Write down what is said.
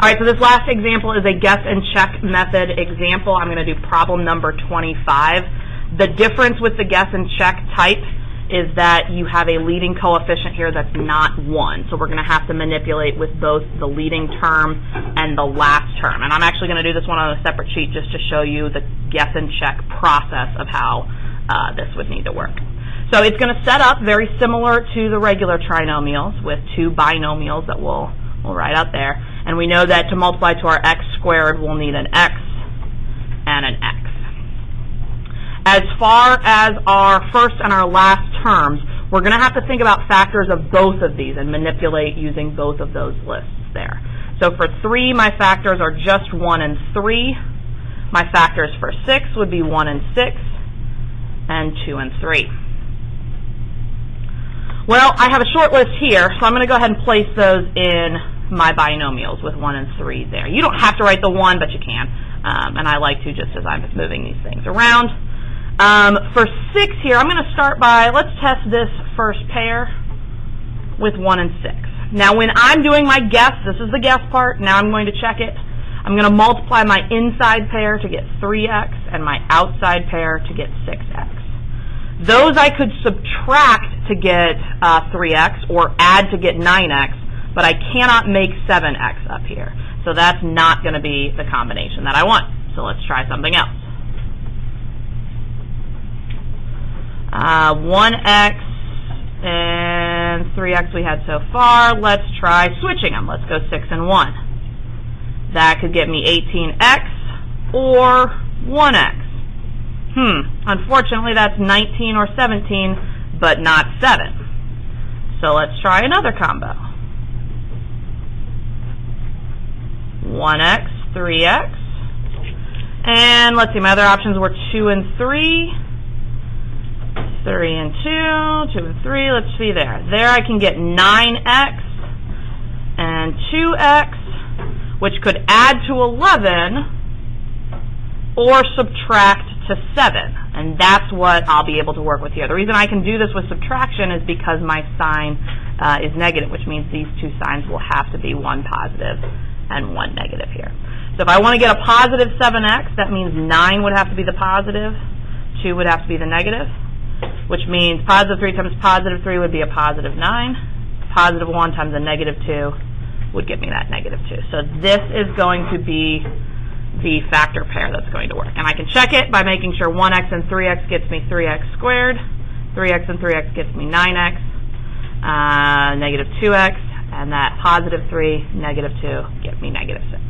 All right, so this last example is a guess and check method example. I'm going to do problem number 25. The difference with the guess and check type is that you have a leading coefficient here that's not 1. So we're going to have to manipulate with both the leading term and the last term. And I'm actually going to do this one on a separate sheet just to show you the guess and check process of how this would need to work. So it's going to set up very similar to the regular trinomials with two binomials that we'll write out there. And we know that to multiply to our x squared, we'll need an x and an x. As far as our first and our last terms, we're going to have to think about factors of both of these and manipulate using both of those lists there. So for 3, my factors are just 1 and 3. My factors for 6 would be 1 and 6, and 2 and 3. Well, I have a short list here, so I'm going to go ahead and place those in my binomials with 1 and 3 there. You don't have to write the 1, but you can, and I like to just as I'm moving these things around. For 6 here, I'm going to start by, let's test this first pair with 1 and 6. Now when I'm doing my guess, this is the guess part, now I'm going to check it. I'm going to multiply my inside pair to get 3x and my outside pair to get 6x. Those I could subtract to get 3x or add to get 9x, but I cannot make 7x up here. So that's not going to be the combination that I want. So let's try something else. 1x and 3x we had so far. Let's try switching them. Let's go 6 and 1. That could get me 18x or 1x. Unfortunately, that's 19 or 17, but not 7. So let's try another combo. 1x, 3x. And let's see, my other options were 2 and 3. 3 and 2, 2 and 3, let's see there. There I can get 9x and 2x, which could add to 11 or subtract to 7. And that's what I'll be able to work with here. The reason I can do this with subtraction is because my sign is negative, which means these two signs will have to be one positive and one negative here. So if I want to get a positive 7x, that means 9 would have to be the positive, 2 would have to be the negative, which means positive 3 times positive 3 would be a positive 9. Positive 1 times a negative 2 would give me that negative 2. So this is going to be the factor pair that's going to work. And I can check it by making sure 1x and 3x gets me 3x squared, 3x and 3x gets me 9x, negative 2x, and that positive 3, negative 2 get me negative 6.